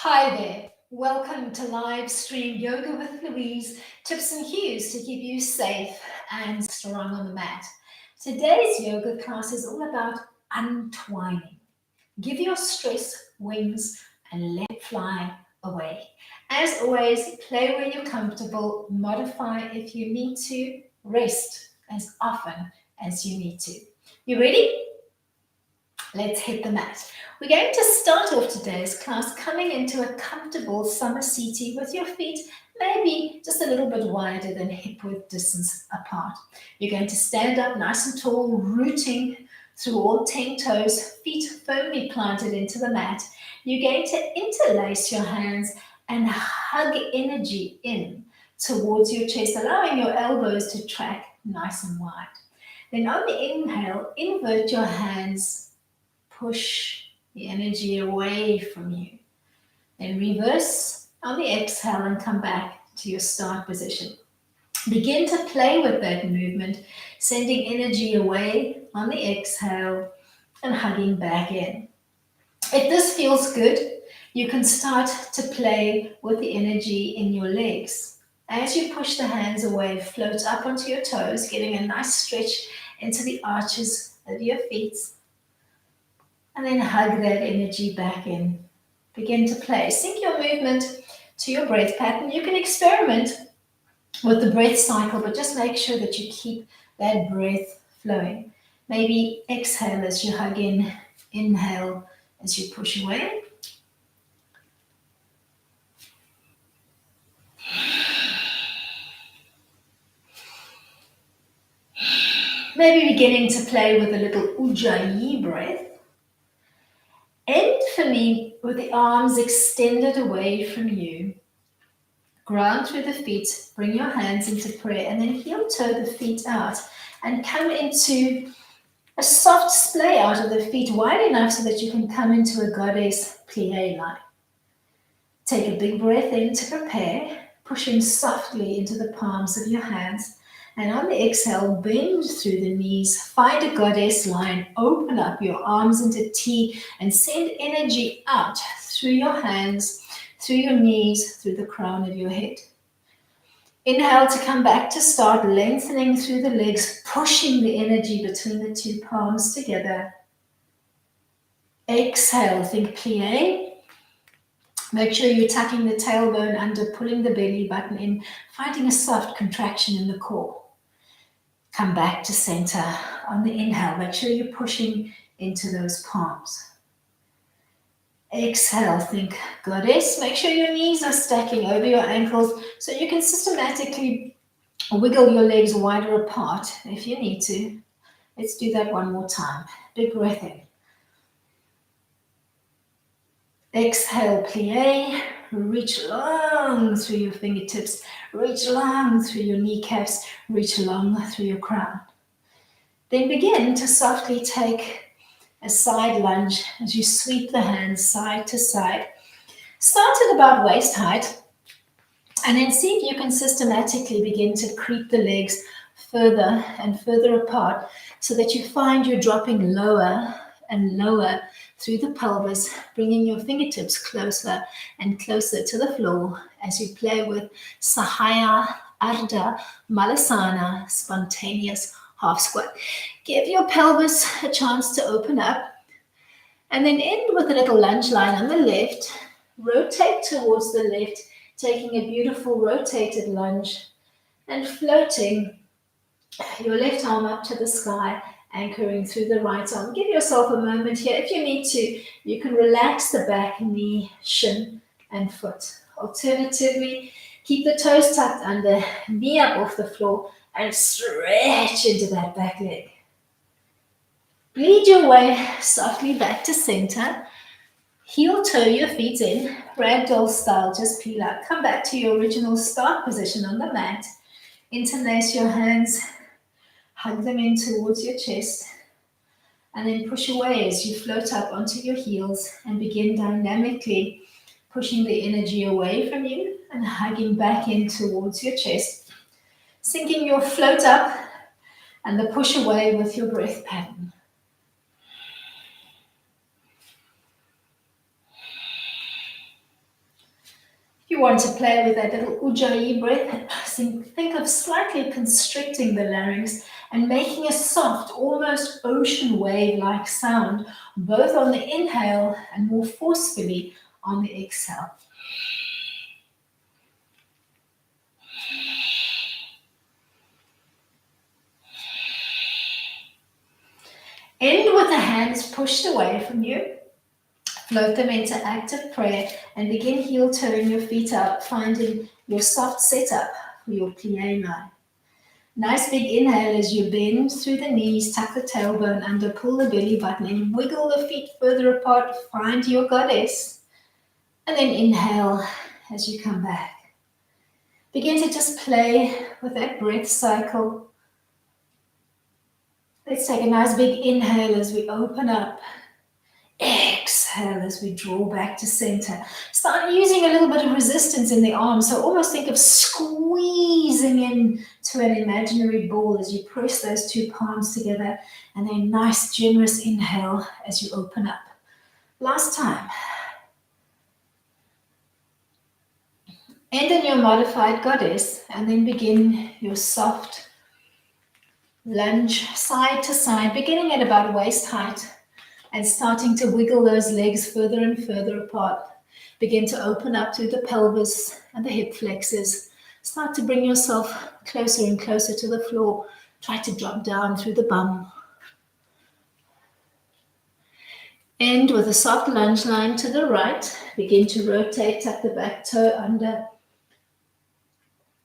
Hi there. Welcome to live stream Yoga with Louise, tips and cues to keep you safe and strong on the mat. Today's yoga class is all about untwining. Give your stress wings and let it fly away. As always, play where you're comfortable, modify if you need to, rest as often as you need to. You ready? Let's hit the mat. We're going to start off today's class coming into a comfortable summer seating with your feet maybe just a little bit wider than hip width distance apart. You're going to stand up nice and tall, rooting through all 10 toes, feet firmly planted into the mat. You're going to interlace your hands and hug energy in towards your chest, allowing your elbows to track nice and wide. Then on the inhale, invert your hands, push the energy away from you. Then reverse on the exhale and come back to your start position. Begin to play with that movement, sending energy away on the exhale and hugging back in. If this feels good, you can start to play with the energy in your legs. As you push the hands away, float up onto your toes, getting a nice stretch into the arches of your feet. And then hug that energy back in. Begin to play. Sync your movement to your breath pattern. You can experiment with the breath cycle, but just make sure that you keep that breath flowing. Maybe exhale as you hug in, inhale as you push away. Maybe beginning to play with a little ujjayi breath. End for me with the arms extended away from you. Ground through the feet, bring your hands into prayer, and then heel toe the feet out and come into a soft splay out of the feet, wide enough so that you can come into a goddess plie line. Take a big breath in to prepare, pushing softly into the palms of your hands. And on the exhale, bend through the knees, find a goddess line, open up your arms into T and send energy out through your hands, through your knees, through the crown of your head. Inhale to come back to start, lengthening through the legs, pushing the energy between the two palms together. Exhale, think plie. Make sure you're tucking the tailbone under, pulling the belly button in, finding a soft contraction in the core. Come back to center on the inhale. Make sure you're pushing into those palms. Exhale, think goddess. Make sure your knees are stacking over your ankles so you can systematically wiggle your legs wider apart if you need to. Let's do that one more time. Big breath in. Exhale, plie. Reach long through your fingertips. Reach long through your kneecaps. Reach long through your crown. Then begin to softly take a side lunge as you sweep the hands side to side. Start at about waist height and then see if you can systematically begin to creep the legs further and further apart so that you find you're dropping lower and lower through the pelvis, bringing your fingertips closer and closer to the floor as you play with Sahaya, Ardha, Malasana, spontaneous half squat. Give your pelvis a chance to open up and then end with a little lunge line on the left. Rotate towards the left, taking a beautiful rotated lunge and floating your left arm up to the sky, anchoring through the right arm. Give yourself a moment here. If you need to, you can relax the back, knee, shin, and foot. Alternatively, keep the toes tucked under, knee up off the floor, and stretch into that back leg. Bleed your way softly back to center. Heel toe your feet in, ragdoll style, just peel up. Come back to your original start position on the mat. Interlace your hands, hug them in towards your chest, and then push away as you float up onto your heels and begin dynamically pushing the energy away from you and hugging back in towards your chest, syncing your float up and the push away with your breath pattern. want to play with that little ujjayi breath, think of slightly constricting the larynx and making a soft, almost ocean wave-like sound, both on the inhale and more forcefully on the exhale. End with the hands pushed away from you. Float them into active prayer and begin heel toeing your feet up, finding your soft setup for your plie line. Nice big inhale as you bend through the knees, tuck the tailbone under, pull the belly button in, wiggle the feet further apart, find your goddess. And then inhale as you come back. Begin to just play with that breath cycle. Let's take a nice big inhale as we open up. Exhale as we draw back to center. Start using a little bit of resistance in the arms. So almost think of squeezing in to an imaginary ball as you press those two palms together. And then nice generous inhale as you open up. Last time. End in your modified goddess and then begin your soft lunge side to side, beginning at about waist height. And starting to wiggle those legs further and further apart. Begin to open up through the pelvis and the hip flexors. Start to bring yourself closer and closer to the floor. Try to drop down through the bum. End with a soft lunge line to the right. Begin to rotate, tuck the back toe under.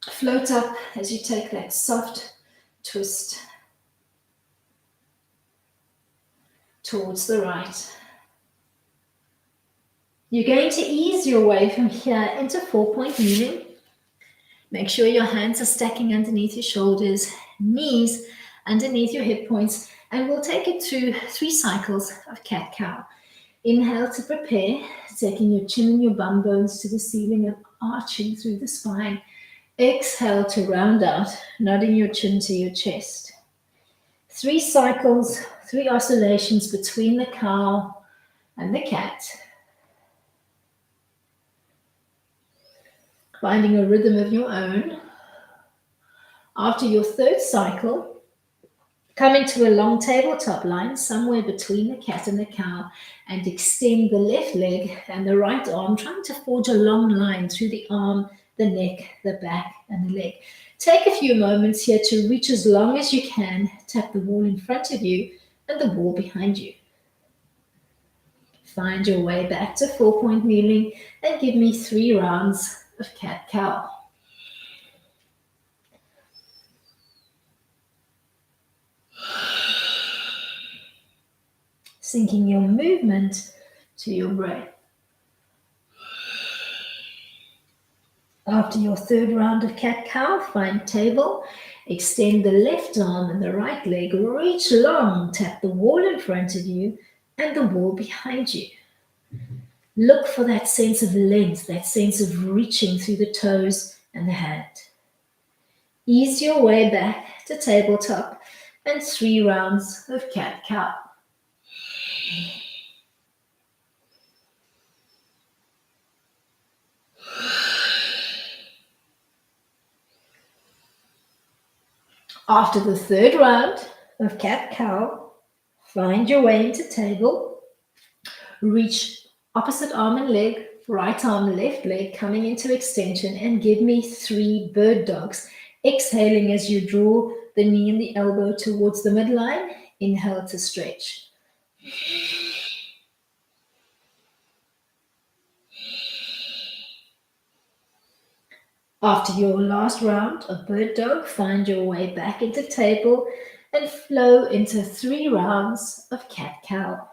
Float up as you take that soft twist towards the right. You're going to ease your way from here into 4-point kneeling. Make sure your hands are stacking underneath your shoulders, knees underneath your hip points, and we'll take it through 3 cycles of cat-cow. Inhale to prepare, taking your chin and your bum bones to the ceiling and arching through the spine. Exhale to round out, nodding your chin to your chest. 3 cycles, 3 oscillations between the cow and the cat. Finding a rhythm of your own. After your 3rd cycle, come into a long tabletop line somewhere between the cat and the cow and extend the left leg and the right arm, trying to forge a long line through the arm, the neck, the back, and the leg. Take a few moments here to reach as long as you can, tap the wall in front of you and the wall behind you. Find your way back to 4-point kneeling and give me 3 rounds of cat-cow. Syncing your movement to your breath. After your 3rd round of cat-cow, find table, extend the left arm and the right leg, reach long, tap the wall in front of you and the wall behind you. Look for that sense of length, that sense of reaching through the toes and the hand. Ease your way back to tabletop and 3 rounds of cat-cow. After the 3rd round of cat-cow, find your way into table. Reach opposite arm and leg, right arm, left leg, coming into extension, and give me 3 bird dogs. Exhaling as you draw the knee and the elbow towards the midline. Inhale to stretch. After your last round of bird dog, find your way back into table and flow into 3 rounds of cat-cow.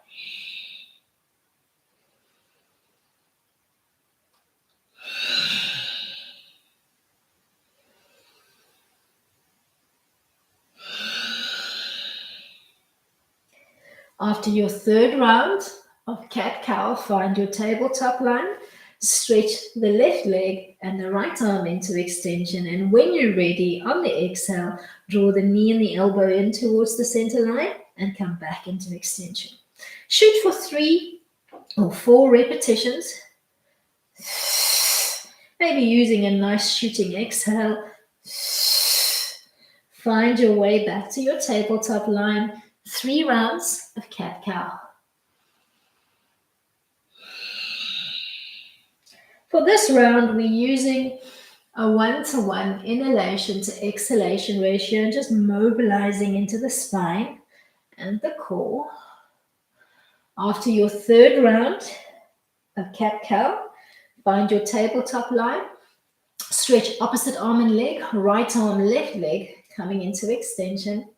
After your 3rd round of cat-cow, find your tabletop line, stretch the left leg and the right arm into extension, and when you're ready, on the exhale, draw the knee and the elbow in towards the center line and come back into extension. Shoot for 3 or 4 repetitions. Maybe using a nice shooting exhale. Find your way back to your tabletop line. 3 rounds of cat-cow. For this round, we're using a 1-to-1 inhalation to exhalation ratio and just mobilizing into the spine and the core. After your 3rd round of cat-cow, find your tabletop line. Stretch opposite arm and leg, right arm, left leg coming into extension.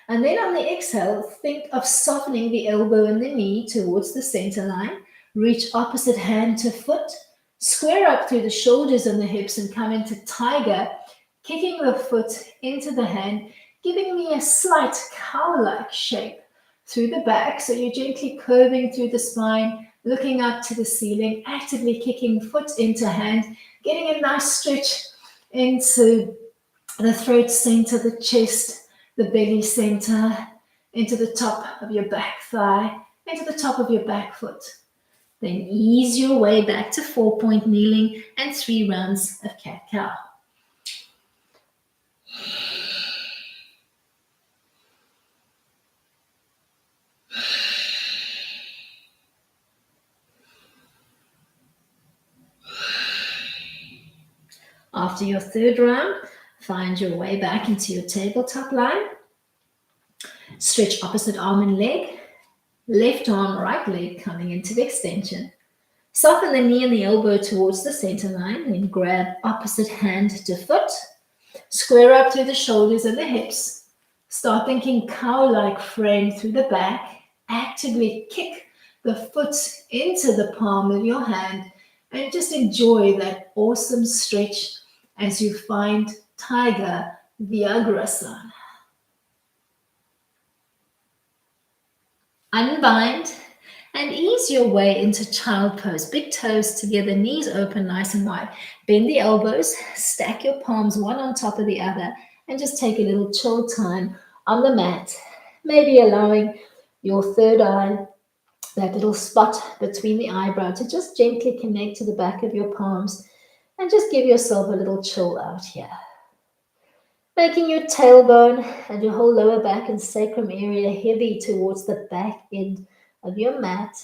And then on the exhale, think of softening the elbow and the knee towards the center line. Reach opposite hand to foot. Square up through the shoulders and the hips and come into tiger, kicking the foot into the hand, giving me a slight cow-like shape through the back. So you're gently curving through the spine, looking up to the ceiling, actively kicking foot into hand, getting a nice stretch into the throat center, the chest, the belly center, into the top of your back thigh, into the top of your back foot. Then ease your way back to 4-point kneeling and 3 rounds of cat-cow. After your 3rd round, find your way back into your tabletop line. Stretch opposite arm and leg. Left arm, right leg coming into extension. Soften the knee and the elbow towards the center line. Then grab opposite hand to foot. Square up through the shoulders and the hips. Start thinking cow-like frame through the back. Actively kick the foot into the palm of your hand and just enjoy that awesome stretch as you find Tiger Vyagrasana. Unbind and ease your way into child pose. Big toes together, knees open nice and wide. Bend the elbows, stack your palms one on top of the other, and just take a little chill time on the mat. Maybe allowing your third eye, that little spot between the eyebrow, to just gently connect to the back of your palms and just give yourself a little chill out here. Making your tailbone and your whole lower back and sacrum area heavy towards the back end of your mat.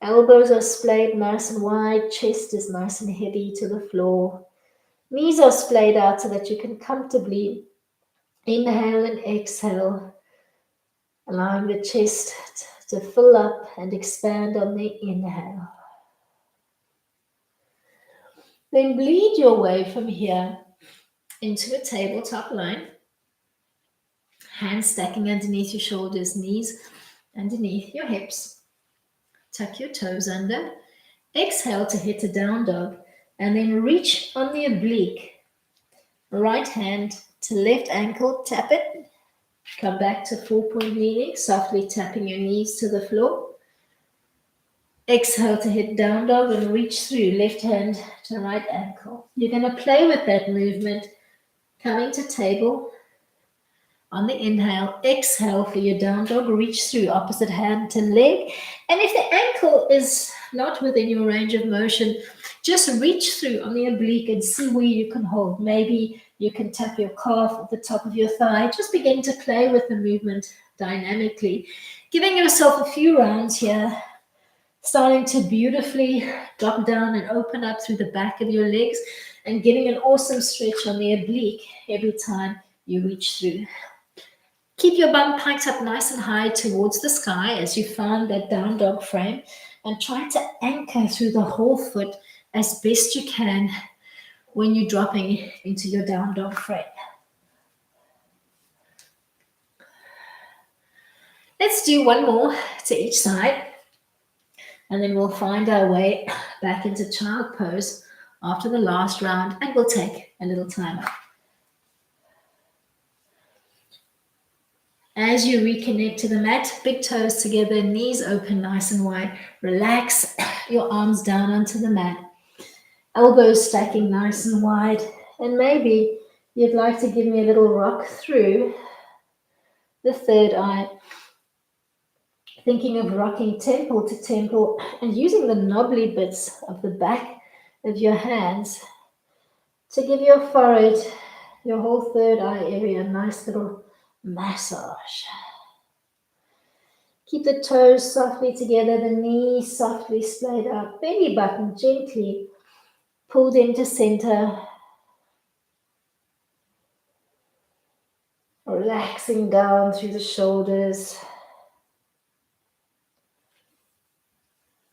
Elbows are splayed nice and wide, chest is nice and heavy to the floor. Knees are splayed out so that you can comfortably inhale and exhale, allowing the chest to fill up and expand on the inhale. Then bleed your way from here into a tabletop line. Hands stacking underneath your shoulders, knees underneath your hips. Tuck your toes under. Exhale to hit a down dog and then reach on the oblique. Right hand to left ankle, tap it. Come back to 4-point kneeling, softly tapping your knees to the floor. Exhale to hit down dog and reach through left hand to right ankle. You're going to play with that movement, coming to table. On the inhale, exhale for your down dog, reach through opposite hand to leg. And if the ankle is not within your range of motion, just reach through on the oblique and see where you can hold. Maybe you can tap your calf at the top of your thigh. Just begin to play with the movement dynamically. Giving yourself a few rounds here, starting to beautifully drop down and open up through the back of your legs and getting an awesome stretch on the oblique every time you reach through. Keep your bum piked up nice and high towards the sky as you find that down dog frame, and try to anchor through the whole foot as best you can when you're dropping into your down dog frame. Let's do one more to each side, and then we'll find our way back into child pose after the last round, and we'll take a little time out. As you reconnect to the mat, big toes together, knees open nice and wide. Relax your arms down onto the mat. Elbows stacking nice and wide. And maybe you'd like to give me a little rock through the third eye. Thinking of rocking temple to temple and using the knobbly bits of the back of your hands to give your forehead, your whole third eye area, a nice little massage. Keep the toes softly together, the knees softly splayed out, belly button gently pulled into center, relaxing down through the shoulders.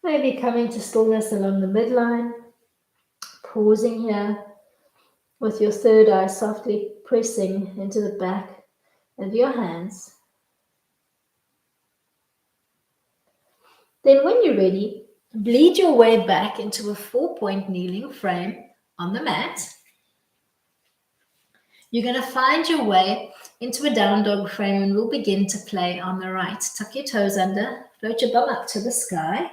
Maybe coming to stillness along the midline, pausing here with your third eye softly pressing into the back of your hands. Then when you're ready, bleed your way back into a 4-point kneeling frame on the mat. You're going to find your way into a down dog frame and we'll begin to play on the right. Tuck your toes under, float your bum up to the sky.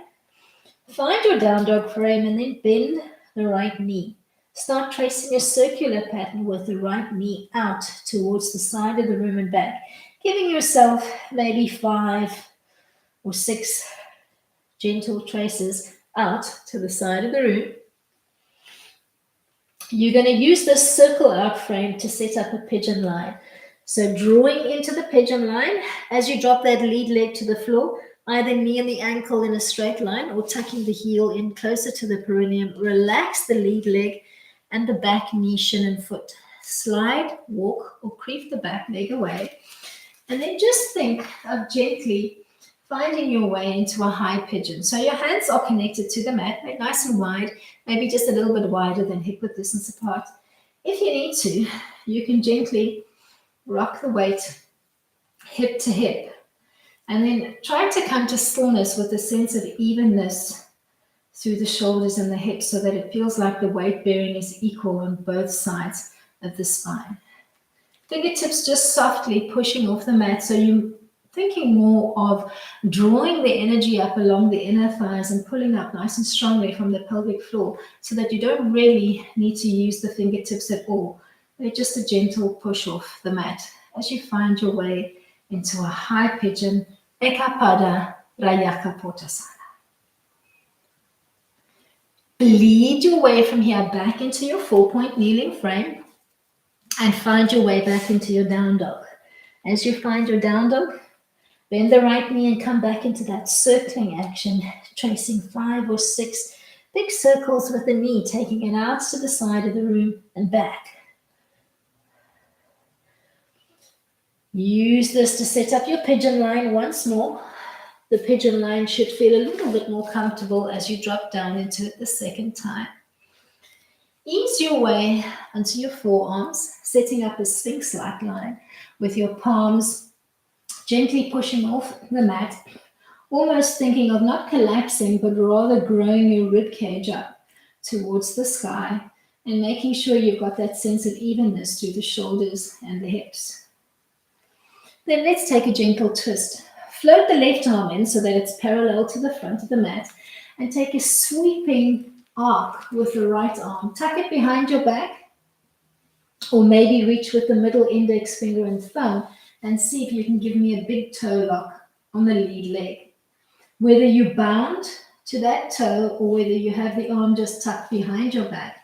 Find your down dog frame and then bend the right knee. Start tracing a circular pattern with the right knee out towards the side of the room and back, giving yourself maybe 5 or 6 gentle traces out to the side of the room. You're going to use this circle out frame to set up a pigeon line. So drawing into the pigeon line, as you drop that lead leg to the floor, either knee and the ankle in a straight line or tucking the heel in closer to the perineum, relax the lead leg and the back knee, shin and foot. Slide, walk or creep the back leg away. And then just think of gently finding your way into a high pigeon. So your hands are connected to the mat, made nice and wide, maybe just a little bit wider than hip width distance apart. If you need to, you can gently rock the weight hip to hip. And then try to come to stillness with a sense of evenness through the shoulders and the hips so that it feels like the weight bearing is equal on both sides of the spine. Fingertips just softly pushing off the mat, so you're thinking more of drawing the energy up along the inner thighs and pulling up nice and strongly from the pelvic floor so that you don't really need to use the fingertips at all. They're just a gentle push off the mat as you find your way into a high pigeon, Ekapada Rayaka Potasana. Bleed your way from here back into your 4-point kneeling frame and find your way back into your down dog. As you find your down dog, bend the right knee and come back into that circling action, tracing 5 or 6 big circles with the knee, taking it out to the side of the room and back. Use this to set up your pigeon line once more. The pigeon line should feel a little bit more comfortable as you drop down into it the second time. Ease your way onto your forearms, setting up a sphinx-like line with your palms gently pushing off the mat, almost thinking of not collapsing, but rather growing your rib cage up towards the sky and making sure you've got that sense of evenness through the shoulders and the hips. Then let's take a gentle twist. Float the left arm in so that it's parallel to the front of the mat and take a sweeping arc with the right arm. Tuck it behind your back or maybe reach with the middle index finger and thumb and see if you can give me a big toe lock on the lead leg. Whether you're bound to that toe or whether you have the arm just tucked behind your back,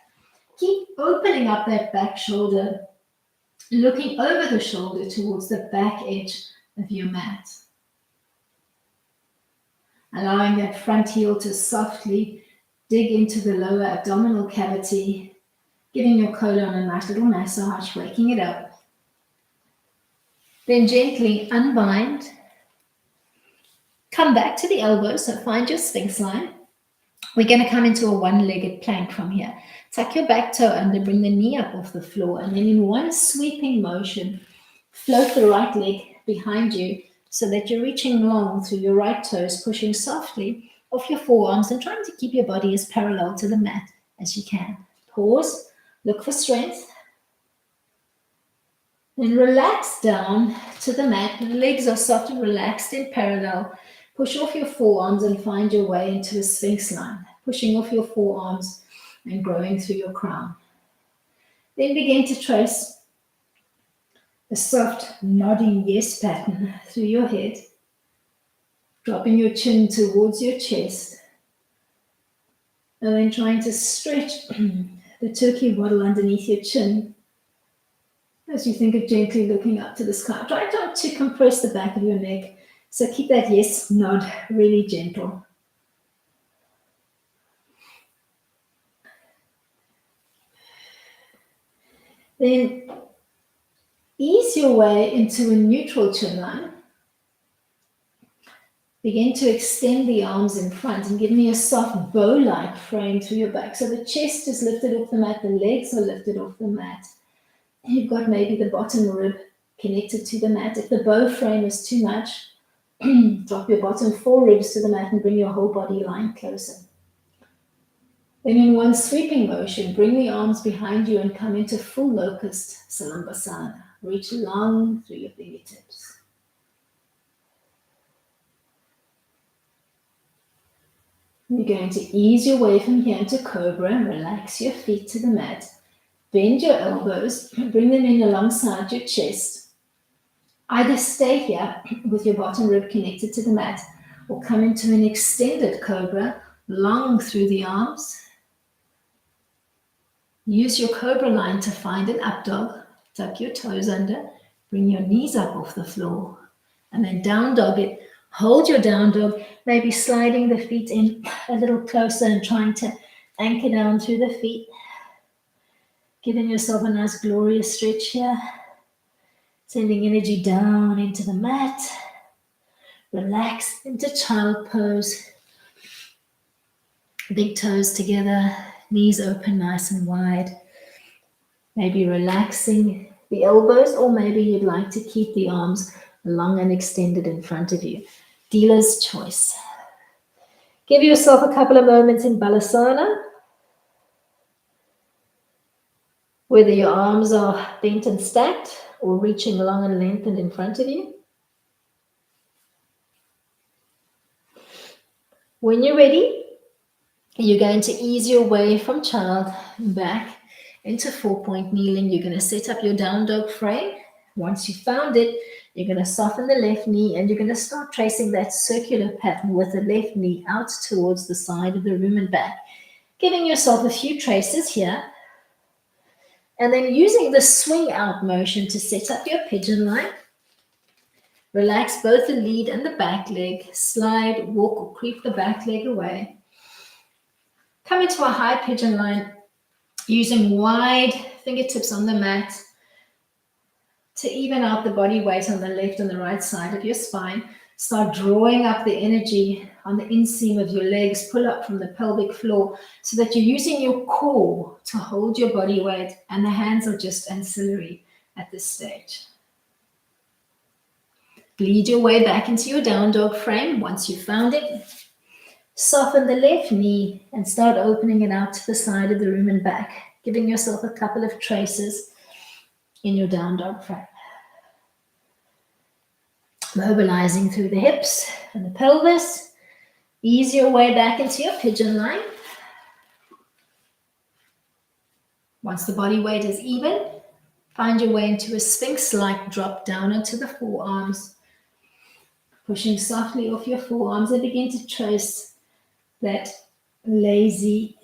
keep opening up that back shoulder, looking over the shoulder towards the back edge of your mat. Allowing that front heel to softly dig into the lower abdominal cavity, giving your colon a nice little massage, waking it up. Then gently unbind. Come back to the elbows, so find your sphinx line. We're going to come into a one-legged plank from here. Tuck your back toe under, bring the knee up off the floor, and then in one sweeping motion, float the right leg behind you so that you're reaching long through your right toes, pushing softly off your forearms and trying to keep your body as parallel to the mat as you can. Pause, look for strength. Then relax down to the mat. The legs are soft and relaxed in parallel. Push off your forearms and find your way into a sphinx line, pushing off your forearms and growing through your crown. Then begin to trace a soft nodding yes pattern through your head, dropping your chin towards your chest. And then trying to stretch the turkey waddle underneath your chin as you think of gently looking up to the sky. Try not to compress the back of your neck. So keep that yes nod really gentle. Then ease your way into a neutral chin line. Begin to extend the arms in front and give me a soft bow-like frame through your back. So the chest is lifted off the mat, the legs are lifted off the mat. You've got maybe the bottom rib connected to the mat. If the bow frame is too much, drop your bottom 4 ribs to the mat and bring your whole body line closer. Then in one sweeping motion, bring the arms behind you and come into full locust Salambassana. Reach long through your fingertips. You're going to ease your way from here into Cobra. Relax your feet to the mat. Bend your elbows. Bring them in alongside your chest. Either stay here with your bottom rib connected to the mat or come into an extended Cobra, long through the arms. Use your Cobra line to find an up dog. Tuck your toes under. Bring your knees up off the floor. And then down dog it. Hold your down dog, maybe sliding the feet in a little closer and trying to anchor down through the feet. Giving yourself a nice glorious stretch here. Sending energy down into the mat. Relax into child pose. Big toes together, knees open nice and wide. Maybe relaxing the elbows, or maybe you'd like to keep the arms long and extended in front of you. Dealer's choice. Give yourself a couple of moments in Balasana, whether your arms are bent and stacked or reaching long and lengthened in front of you. When you're ready, you're going to ease your way from child back into 4-point kneeling. You're going to set up your down dog frame. Once you've found it, you're going to soften the left knee and you're going to start tracing that circular pattern with the left knee out towards the side of the room and back. Giving yourself a few traces here. And then using the swing out motion to set up your pigeon line. Relax both the lead and the back leg. Slide, walk or creep the back leg away. Come into a high pigeon line using wide fingertips on the mat to even out the body weight on the left and the right side of your spine. Start drawing up the energy on the inseam of your legs. Pull up from the pelvic floor so that you're using your core to hold your body weight and the hands are just ancillary at this stage. Lead your way back into your down dog frame. Once you've found it, soften the left knee and start opening it out to the side of the room and back, giving yourself a couple of traces in your down dog frame. Mobilizing through the hips and the pelvis. Ease your way back into your pigeon line. Once the body weight is even, find your way into a sphinx-like drop down onto the forearms. Pushing softly off your forearms and begin to trace that lazy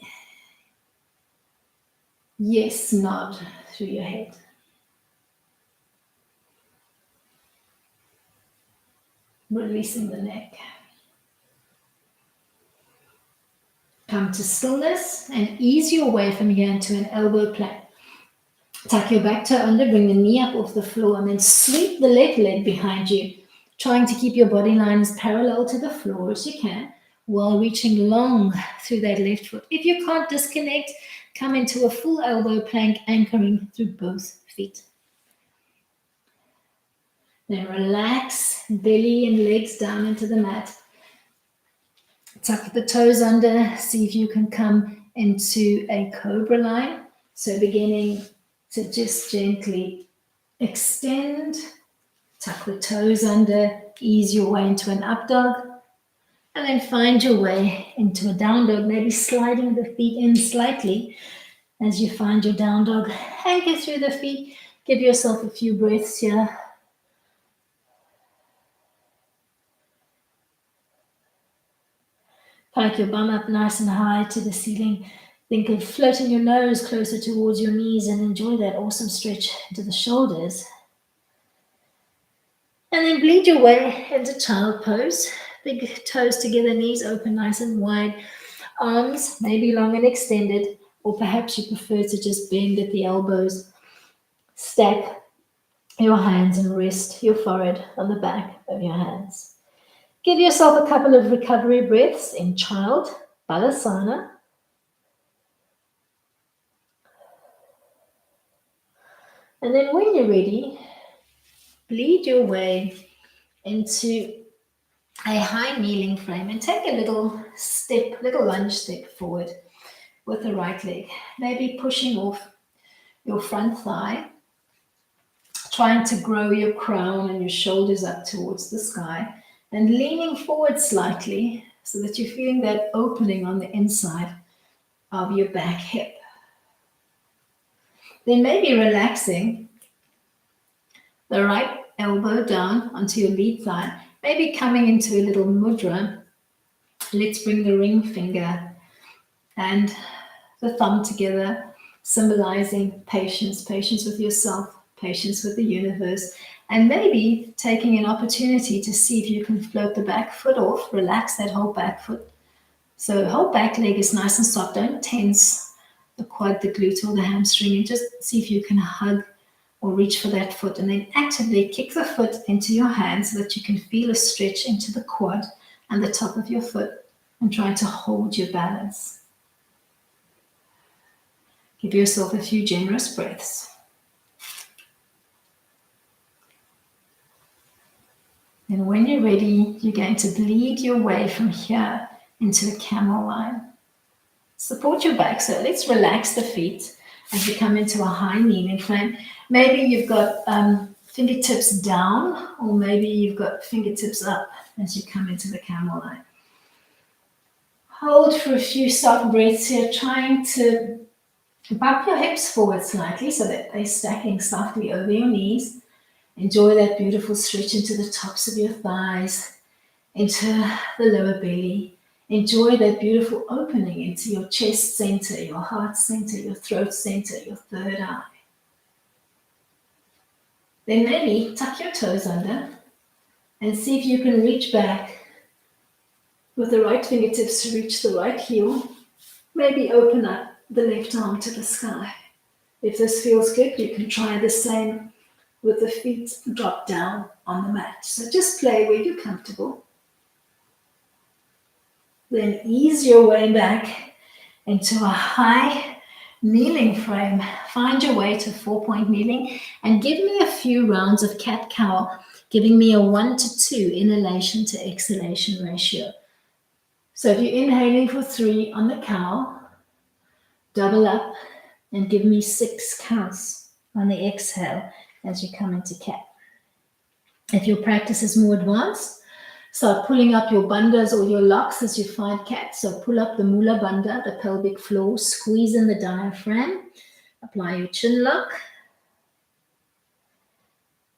yes nod through your head. Releasing the neck. Come to stillness and ease your way from here into an elbow plank. Tuck your back toe under, bring the knee up off the floor and then sweep the left leg behind you, trying to keep your body line as parallel to the floor as you can while reaching long through that left foot. If you can't disconnect, come into a full elbow plank, anchoring through both feet. Then relax, belly and legs down into the mat. Tuck the toes under, see if you can come into a cobra line. So beginning to just gently extend, tuck the toes under, ease your way into an up dog, and then find your way into a down dog, maybe sliding the feet in slightly as you find your down dog. Anchor through the feet, give yourself a few breaths here. Pike your bum up nice and high to the ceiling. Think of floating your nose closer towards your knees and enjoy that awesome stretch into the shoulders. And then bleed your way into child pose. Big toes together, knees open nice and wide. Arms maybe long and extended, or perhaps you prefer to just bend at the elbows. Stack your hands and rest your forehead on the back of your hands. Give yourself a couple of recovery breaths in child, balasana. And then when you're ready, bleed your way into a high kneeling frame and take a little lunge step forward with the right leg. Maybe pushing off your front thigh, trying to grow your crown and your shoulders up towards the sky, and leaning forward slightly so that you're feeling that opening on the inside of your back hip. Then maybe relaxing the right elbow down onto your lead thigh, maybe coming into a little mudra. Let's bring the ring finger and the thumb together, symbolizing patience with yourself, patience with the universe, and maybe taking an opportunity to see if you can float the back foot off, relax that whole back foot. So whole back leg is nice and soft. Don't tense the quad, the glute, or the hamstring, and just see if you can hug or reach for that foot, and then actively kick the foot into your hand so that you can feel a stretch into the quad and the top of your foot, and try to hold your balance. Give yourself a few generous breaths. And when you're ready, you're going to bleed your way from here into a camel line. Support your back, so let's relax the feet as you come into a high kneeling frame. Maybe you've got fingertips down, or maybe you've got fingertips up as you come into the camel line. Hold for a few soft breaths here, trying to bump your hips forward slightly so that they're stacking softly over your knees. Enjoy that beautiful stretch into the tops of your thighs, into the lower belly. Enjoy that beautiful opening into your chest center, your heart center, your throat center, your third eye. Then maybe tuck your toes under and see if you can reach back with the right fingertips to reach the right heel. Maybe open up the left arm to the sky. If this feels good, you can try the same with the feet drop down on the mat. So just play where you're comfortable. Then ease your way back into a high kneeling frame. Find your way to 4-point kneeling and give me a few rounds of cat-cow, giving me a 1 to 2 inhalation to exhalation ratio. So if you're inhaling for 3 on the cow, double up and give me 6 counts on the exhale as you come into cat. If your practice is more advanced, start pulling up your bandhas or your locks as you find cat. So pull up the mula bandha, the pelvic floor, squeeze in the diaphragm, apply your chin lock,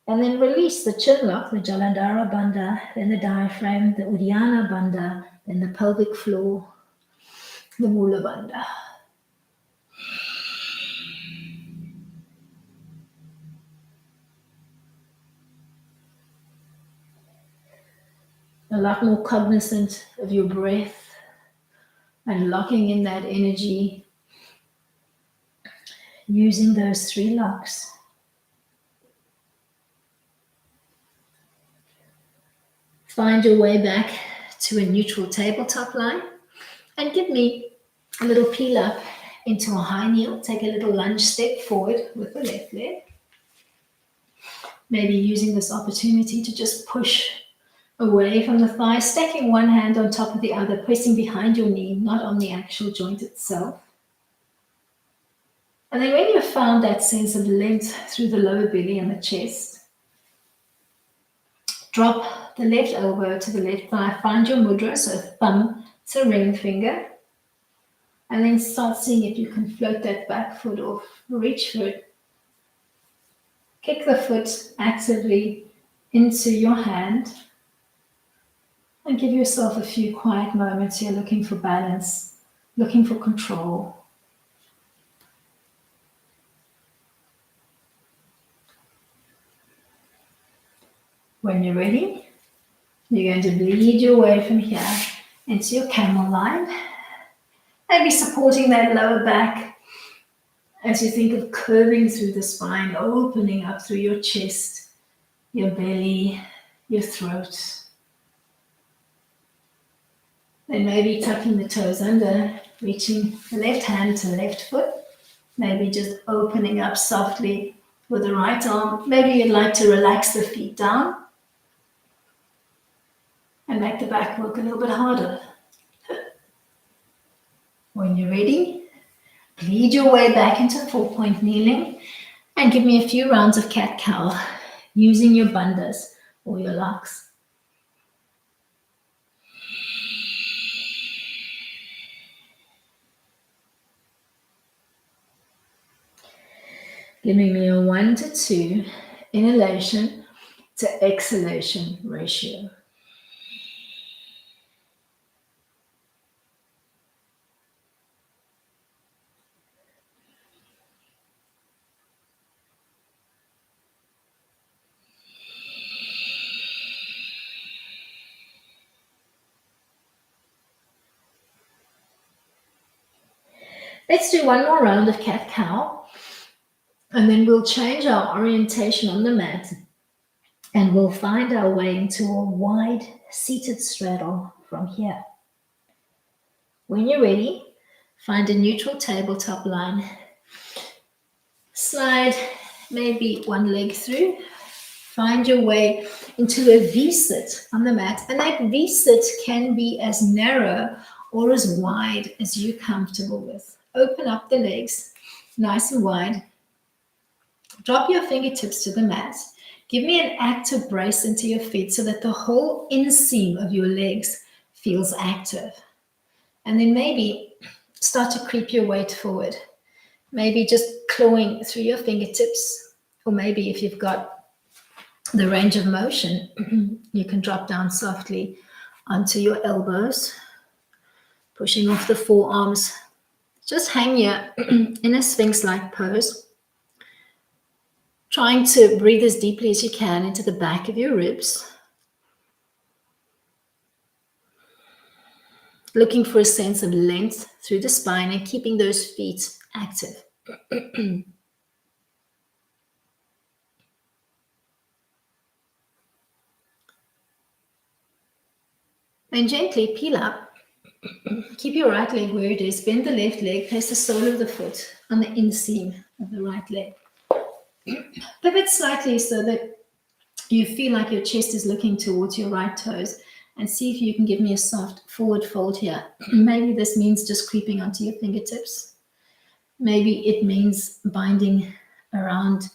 and then release the chin lock, the Jalandhara bandha, then the diaphragm, the Uddiyana bandha, then the pelvic floor, the mula bandha. A lot more cognizant of your breath and locking in that energy using those 3 locks. Find your way back to a neutral tabletop line and give me a little peel up into a high kneel. Take a little lunge step forward with the left leg. Maybe using this opportunity to just push away from the thigh, stacking one hand on top of the other, pressing behind your knee, not on the actual joint itself. And then when you've found that sense of length through the lower belly and the chest, drop the left elbow to the left thigh, find your mudra, so thumb to ring finger, and then start seeing if you can float that back foot off. Reach for it. Kick the foot actively into your hand. And give yourself a few quiet moments here, looking for balance, looking for control. When you're ready, you're going to lead your way from here into your camel line. Maybe supporting that lower back as you think of curving through the spine, opening up through your chest, your belly, your throat. Then maybe tucking the toes under, reaching the left hand to the left foot. Maybe just opening up softly with the right arm. Maybe you'd like to relax the feet down and make the back work a little bit harder. When you're ready, lead your way back into 4-point kneeling and give me a few rounds of cat-cow using your bandhas or your locks. Giving me a 1 to 2 inhalation to exhalation ratio. Let's do one more round of cat-cow, and then we'll change our orientation on the mat, and we'll find our way into a wide seated straddle from here. When you're ready, find a neutral tabletop line. Slide maybe one leg through. Find your way into a V-sit on the mat, and that V-sit can be as narrow or as wide as you're comfortable with. Open up the legs nice and wide. Drop your fingertips to the mat. Give me an active brace into your feet so that the whole inseam of your legs feels active. And then maybe start to creep your weight forward. Maybe just clawing through your fingertips, or maybe if you've got the range of motion, you can drop down softly onto your elbows, pushing off the forearms. Just hang here in a sphinx-like pose, trying to breathe as deeply as you can into the back of your ribs, looking for a sense of length through the spine and keeping those feet active. Then gently peel up. Keep your right leg where it is. Bend the left leg. Place the sole of the foot on the inseam of the right leg. Pivot slightly so that you feel like your chest is looking towards your right toes, and see if you can give me a soft forward fold here. Maybe this means just creeping onto your fingertips. Maybe it means binding around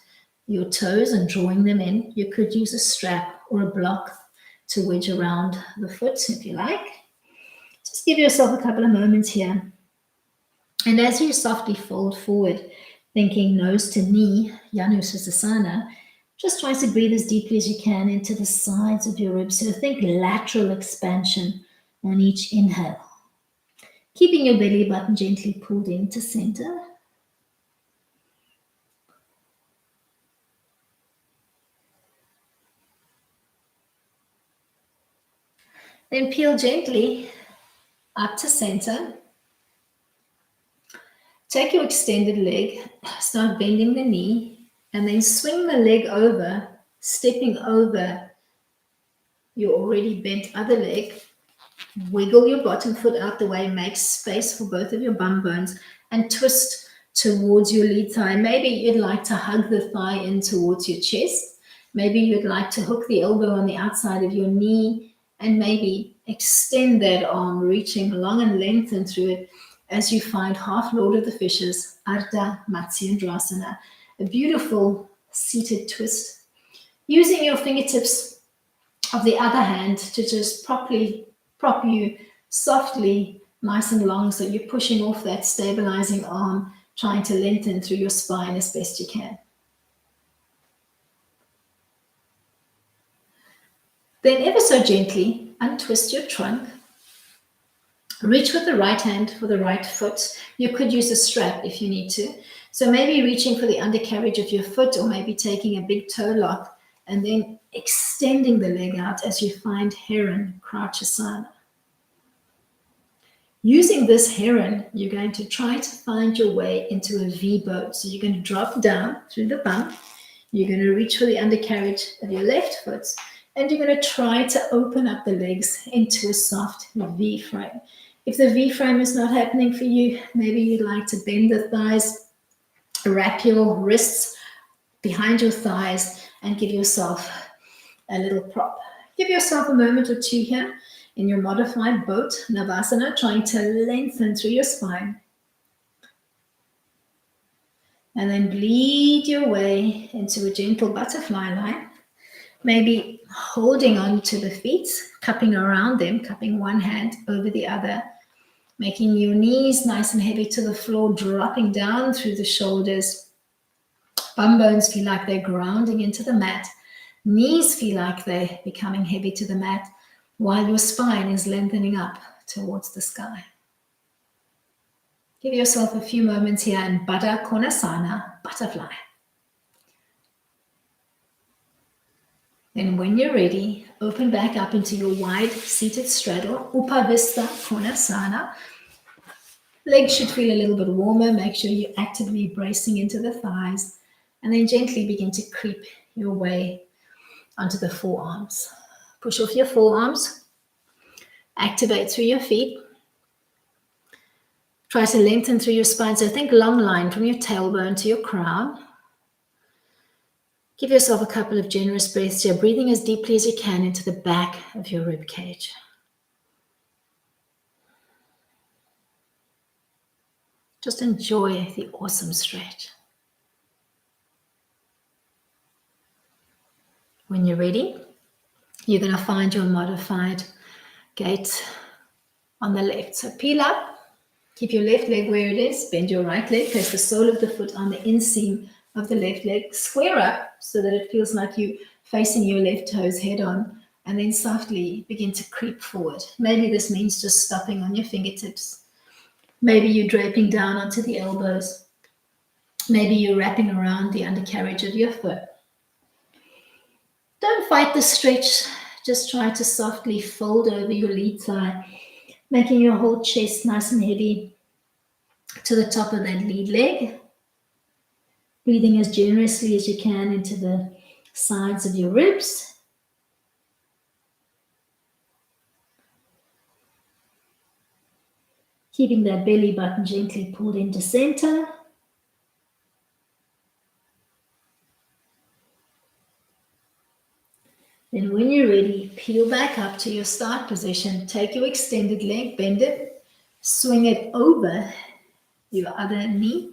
your toes and drawing them in. You could use a strap or a block to wedge around the foot if you like. Just give yourself a couple of moments here. And as you softly fold forward, thinking nose to knee, Janu Sukhasana, just try to breathe as deeply as you can into the sides of your ribs. So think lateral expansion on each inhale. Keeping your belly button gently pulled into center. Then peel gently up to center. Take your extended leg, start bending the knee, and then swing the leg over, stepping over your already bent other leg. Wiggle your bottom foot out the way, make space for both of your bum bones, and twist towards your lead thigh. Maybe you'd like to hug the thigh in towards your chest. Maybe you'd like to hook the elbow on the outside of your knee, and maybe extend that arm, reaching long and lengthen through it as you find half Lord of the Fishes, Ardha Matsyendrasana, a beautiful seated twist. Using your fingertips of the other hand to just properly prop you softly, nice and long, so you're pushing off that stabilizing arm, trying to lengthen through your spine as best you can. Then ever so gently, untwist your trunk. Reach with the right hand for the right foot. You could use a strap if you need to. So maybe reaching for the undercarriage of your foot, or maybe taking a big toe lock and then extending the leg out as you find heron, crouchasana. Using this heron, you're going to try to find your way into a V boat. So you're going to drop down through the bump. You're going to reach for the undercarriage of your left foot, and you're going to try to open up the legs into a soft V frame. If the V frame is not happening for you, maybe you'd like to bend the thighs, wrap your wrists behind your thighs, and give yourself a little prop. Give yourself a moment or two here in your modified boat, Navasana, trying to lengthen through your spine. And then bleed your way into a gentle butterfly line. Maybe holding on to the feet, cupping around them, cupping one hand over the other, making your knees nice and heavy to the floor, dropping down through the shoulders. Bum bones feel like they're grounding into the mat. Knees feel like they're becoming heavy to the mat, while your spine is lengthening up towards the sky. Give yourself a few moments here in Baddha Konasana, butterfly. Then when you're ready, open back up into your wide seated straddle, Upavista Konasana. Legs should feel a little bit warmer. Make sure you're actively bracing into the thighs, and then gently begin to creep your way onto the forearms. Push off your forearms, activate through your feet. Try to lengthen through your spine. So think long line from your tailbone to your crown. Give yourself a couple of generous breaths here, breathing as deeply as you can into the back of your rib cage. Just enjoy the awesome stretch. When you're ready, you're going to find your modified gait on the left. So peel up, keep your left leg where it is, bend your right leg, place the sole of the foot on the inseam of the left leg, square up so that it feels like you facing your left toes head on, and then softly begin to creep forward. Maybe this means just stopping on your fingertips. Maybe you're draping down onto the elbows. Maybe you're wrapping around the undercarriage of your foot. Don't fight the stretch. Just try to softly fold over your lead thigh, making your whole chest nice and heavy to the top of that lead leg. Breathing as generously as you can into the sides of your ribs. Keeping that belly button gently pulled into center. Then when you're ready, peel back up to your start position. Take your extended leg, bend it, swing it over your other knee.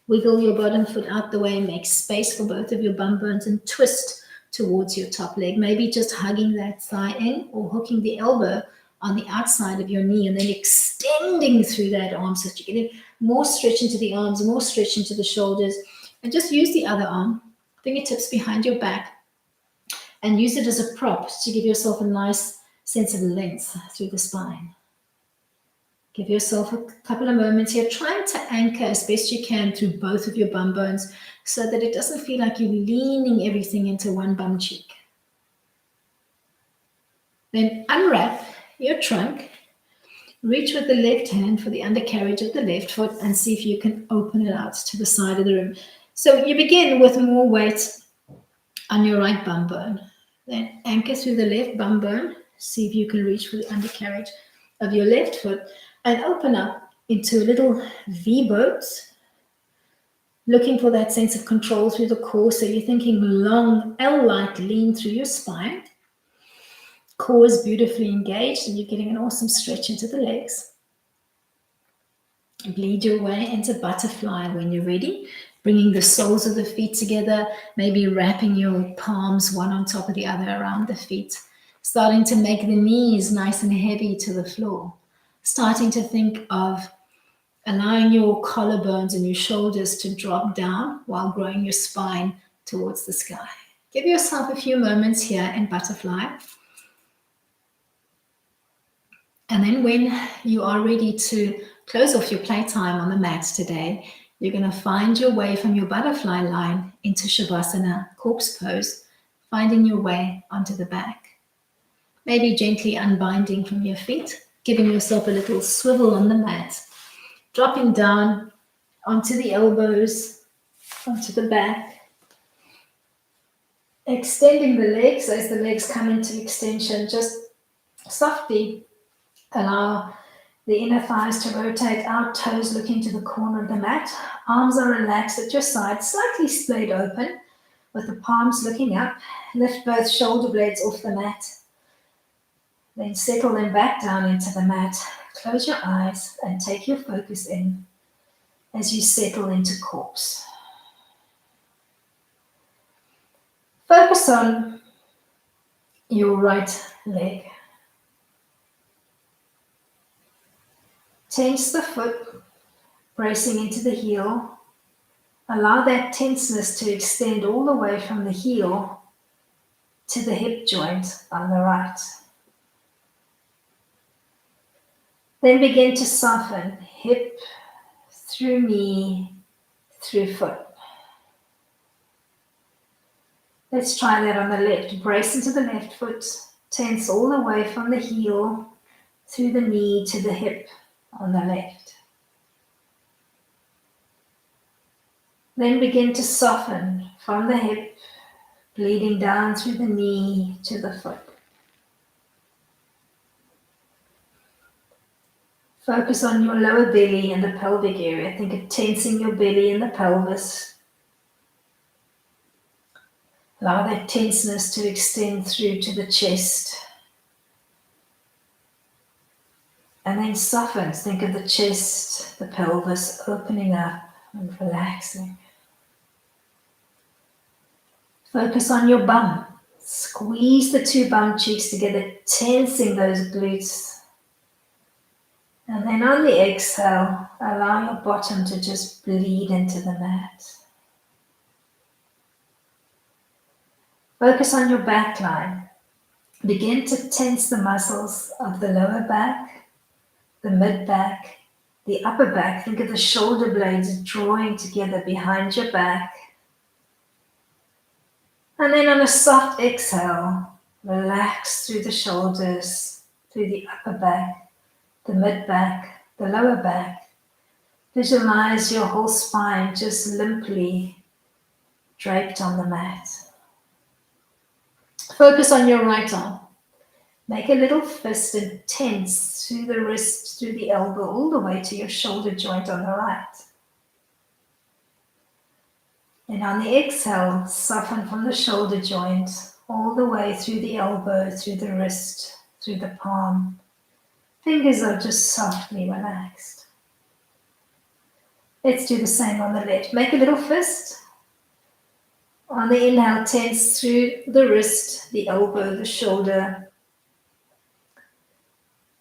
Wiggle your bottom foot out the way, make space for both of your bum bones, and twist towards your top leg. Maybe just hugging that thigh in or hooking the elbow on the outside of your knee and then extending through that arm so that you're getting more stretch into the arms, more stretch into the shoulders. And just use the other arm, fingertips behind your back, and use it as a prop to give yourself a nice sense of length through the spine. Give yourself a couple of moments here, trying to anchor as best you can through both of your bum bones so that it doesn't feel like you're leaning everything into one bum cheek. Then unwrap your trunk, reach with the left hand for the undercarriage of the left foot, and see if you can open it out to the side of the room. So you begin with more weight on your right bum bone. Then anchor through the left bum bone, see if you can reach for the undercarriage of your left foot, and open up into a little V boat, looking for that sense of control through the core. So you're thinking long L-like lean through your spine. Core is beautifully engaged and you're getting an awesome stretch into the legs. Bleed your way into butterfly when you're ready, bringing the soles of the feet together, maybe wrapping your palms one on top of the other around the feet, starting to make the knees nice and heavy to the floor. Starting to think of allowing your collarbones and your shoulders to drop down while growing your spine towards the sky. Give yourself a few moments here in butterfly. And then when you are ready to close off your playtime on the mat today, you're going to find your way from your butterfly line into Shavasana, corpse pose, finding your way onto the back. Maybe gently unbinding from your feet, giving yourself a little swivel on the mat, dropping down onto the elbows, onto the back, extending the legs as the legs come into extension. Just softly allow the inner thighs to rotate out, toes looking to the corner of the mat. Arms are relaxed at your sides, slightly splayed open, with the palms looking up. Lift both shoulder blades off the mat. Then settle them back down into the mat. Close your eyes and take your focus in as you settle into corpse. Focus on your right leg. Tense the foot, bracing into the heel. Allow that tenseness to extend all the way from the heel to the hip joint on the right. Then begin to soften hip through knee, through foot. Let's try that on the left. Brace into the left foot, tense all the way from the heel through the knee to the hip on the left. Then begin to soften from the hip, bleeding down through the knee to the foot. Focus on your lower belly and the pelvic area. Think of tensing your belly and the pelvis. Allow that tenseness to extend through to the chest. And then soften. Think of the chest, the pelvis opening up and relaxing. Focus on your bum. Squeeze the two bum cheeks together, tensing those glutes. And then on the exhale, allow your bottom to just bleed into the mat. Focus on your back line. Begin to tense the muscles of the lower back, the mid back, the upper back. Think of the shoulder blades drawing together behind your back. And then on a soft exhale, relax through the shoulders, through the upper back, the mid back, the lower back. Visualize your whole spine just limply draped on the mat. Focus on your right arm. Make a little fist and tense through the wrist, through the elbow, all the way to your shoulder joint on the right. And on the exhale, soften from the shoulder joint all the way through the elbow, through the wrist, through the palm. Fingers are just softly relaxed. Let's do the same on the left. Make a little fist. On the inhale, tense through the wrist, the elbow, the shoulder.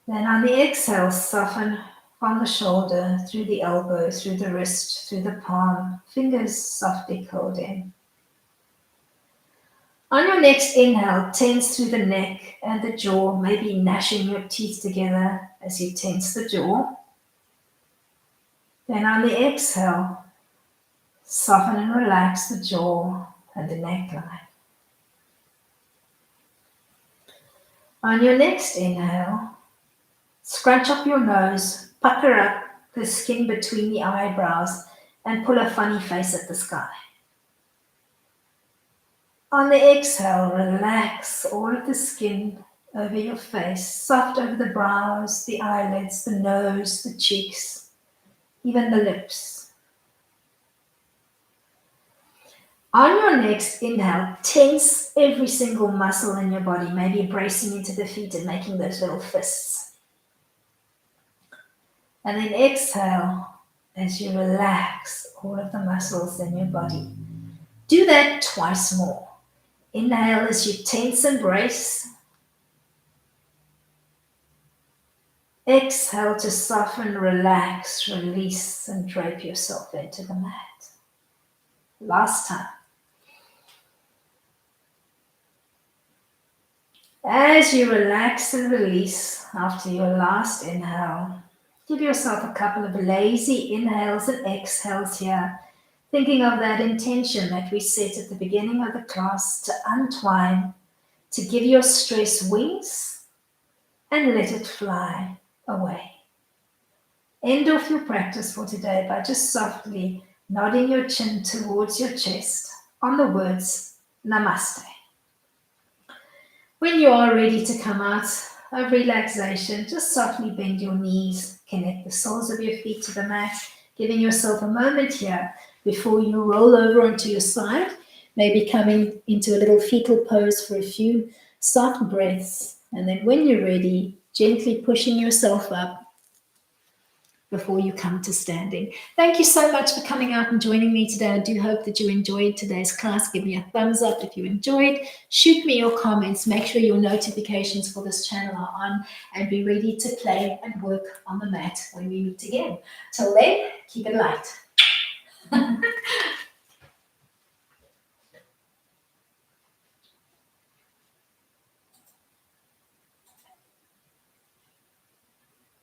Then on the exhale, soften from the shoulder, through the elbow, through the wrist, through the palm. Fingers softly curled in. On your next inhale, tense through the neck and the jaw, maybe gnashing your teeth together as you tense the jaw. Then on the exhale, soften and relax the jaw and the neckline. On your next inhale, scrunch up your nose, pucker up the skin between the eyebrows, and pull a funny face at the sky. On the exhale, relax all of the skin over your face, soft over the brows, the eyelids, the nose, the cheeks, even the lips. On your next inhale, tense every single muscle in your body, maybe bracing into the feet and making those little fists. And then exhale as you relax all of the muscles in your body. Do that twice more. Inhale as you tense and brace. Exhale to soften, relax, release, and drape yourself into the mat. Last time. As you relax and release after your last inhale, give yourself a couple of lazy inhales and exhales here, thinking of that intention that we set at the beginning of the class to untwine, to give your stress wings and let it fly away. End off your practice for today by just softly nodding your chin towards your chest on the words Namaste. When you are ready to come out of relaxation, just softly bend your knees, connect the soles of your feet to the mat, giving yourself a moment here before you roll over onto your side, maybe coming into a little fetal pose for a few soft breaths. And then when you're ready, gently pushing yourself up before you come to standing. Thank you so much for coming out and joining me today. I do hope that you enjoyed today's class. Give me a thumbs up if you enjoyed. Shoot me your comments. Make sure your notifications for this channel are on and be ready to play and work on the mat when we meet again. Till then, keep it light.